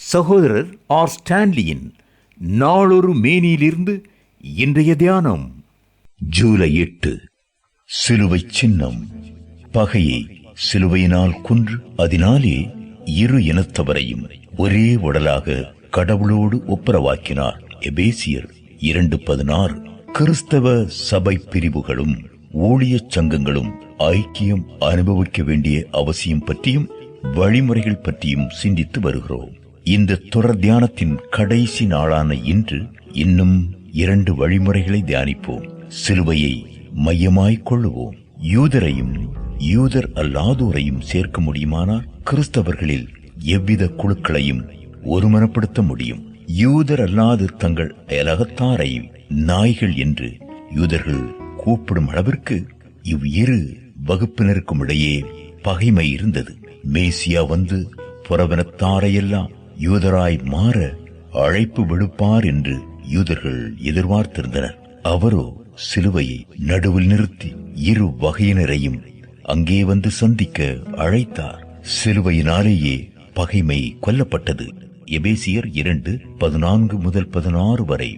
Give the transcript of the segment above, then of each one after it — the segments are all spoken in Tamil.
சகோதரர் ஆர் ஸ்டான்லியின் நாளொரு மேனியிலிருந்து இன்றைய தியானம். ஜூலை 8. சிலுவை சின்னம். பகையை சிலுவையினால் கொன்று அதனாலே இரு இனத்தவரையும் ஒரே உடலாக கடவுளோடு ஒப்புரவாக்கினார். எபேசியர் 2:16. கிறிஸ்தவ சபை பிரிவுகளும் ஊழிய சங்கங்களும் ஐக்கியம் அனுபவிக்க வேண்டிய அவசியம் பற்றியும் வழிமுறைகள் பற்றியும் சிந்தித்து வருகிறோம். இந்த தொடர் தியானத்தின் கடைசி நாளான இன்று இன்னும் 2 வழிமுறைகளை தியானிப்போம். சிலுவையை மையமாய் கொள்ளுவோம். யூதரையும் யூதர் அல்லாதோரையும் சேர்க்க முடியுமானால் கிறிஸ்தவர்களில் எவ்வித குழுக்களையும் ஒருமனப்படுத்த முடியும். யூதர் அல்லாது தங்கள் அயலகத்தாரை நாய்கள் என்று யூதர்கள் கூப்பிடும் அளவிற்கு இவ்விரு வகுப்பினருக்கும் இடையே பகைமை இருந்தது. மேசியா வந்து புறவனத்தாரையெல்லாம் யூதராய் மாற அழைப்பு விடுப்பார் என்று யூதர்கள் எதிர்பார்த்திருந்தனர். அவரோ சிலுவையை நடுவில் நிறுத்தி இரு வகையினரையும் அங்கே வந்து சந்திக்க அழைத்தார். சிலுவையினாலேயே பகைமை கொல்லப்பட்டது. எபேசியர் 2:14-16 வரை.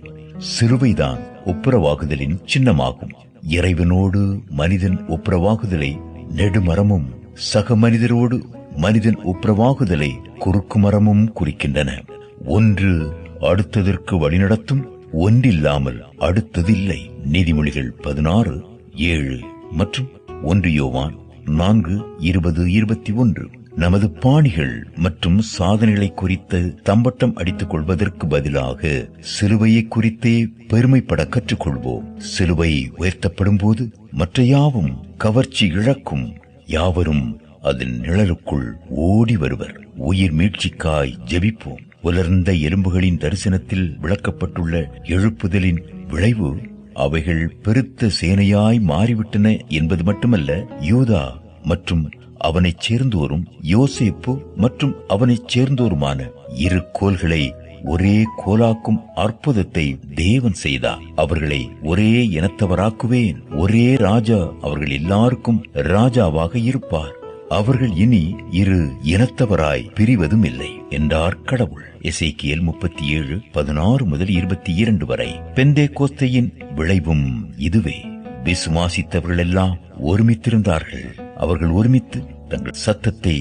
சிலுவைதான் ஒப்புரவாகுதலின் சின்னமாகும். இறைவனோடு மனிதன் ஒப்புரவாகுதலை நெடுமரமும் சக மனிதரோடு மனிதன் ஒப்புரவாகுதலை குறுக்கு மரமும் குறிக்கின்றன. ஒன்று அடுத்ததற்கு வழிநடத்தும், ஒன்றில்லாமல் அடுத்ததில்லை. நீதிமொழிகள் 16:7 மற்றும் 1 யோவான் 4:20-21. நமது பாணிகள் மற்றும் சாதனைகளை குறித்து தம்பட்டம் அடித்துக் கொள்வதற்கு பதிலாக சிலுவையை குறித்தே பெருமைப்பட கற்றுக்கொள்வோம். சிலுவை உயர்த்தப்படும் போது மற்ற யாவும் கவர்ச்சி இழக்கும். யாவரும் அதன் நிழலுக்குள் ஓடி வருவர். உயிர் மீட்சிக்காய் ஜெபிப்போம். உலர்ந்த எலும்புகளின் தரிசனத்தில் விளக்கப்பட்டுள்ள எழுப்புதலின் விளைவு அவைகள் பெருத்த சேனையாய் மாறிவிட்டன என்பது மட்டுமல்ல, யூதா மற்றும் அவனைச் சேர்ந்தோரும் யோசேப்பு மற்றும் அவனைச் சேர்ந்தோருமான இரு கோல்களை ஒரே கோலாக்கும் அற்புதத்தை தேவன் செய்தார். அவர்களை ஒரே இனத்தவராக்குவேன். ஒரே ராஜா அவர்கள் எல்லாருக்கும் ராஜாவாக இருப்பார். அவர்கள் இனி இரு இனத்தவராய் பிரிவதும் இல்லை என்றார் கடவுள். எசேக்கியேல் 37:16-22 வரை. பெந்தேகோஸ்தையின் விளைவும் இதுவே. விசுவாசித்தவர்கள் எல்லாம் ஒருமித்திருந்தார்கள். அவர்கள் ஒருமித்து தங்கள் சத்தத்தை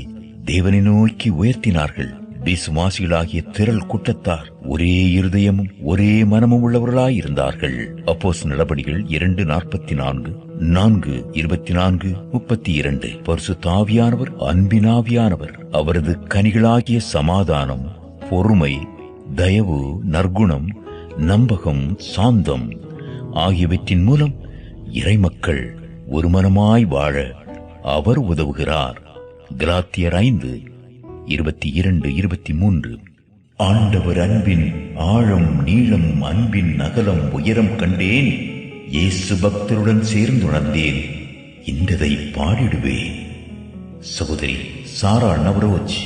தேவனை நோக்கி உயர்த்தினார்கள். விசுவாசிகளாகிய திரள் கூட்டத்தார் ஒரே இருதயமும் ஒரே மனமும் உள்ளவர்களாயிருந்தார்கள். அப்போஸ்தலர் நடபடிகள் 2:44, 4:24-32. பரிசுத்த ஆவியானவர் அன்பினாவியானவர். அவரது கனிகளாகிய சமாதானம், பொறுமை, தயவு, நற்குணம், நம்பகம், சாந்தம் ஆகியவற்றின் மூலம் இறைமக்கள் ஒருமனமாய் வாழ அவர் உதவுகிறார். கலாத்தியர் 5:22-23. ஆண்டவர் அன்பின் ஆழம் நீளம் அன்பின் அகலம் உயரம் கண்டேன். இயேசு பக்தருடன் சேர்ந்துணர்ந்தேன். இன்றதை பாடிடுவேன். சகோதரி சாரா நவரோஜ்.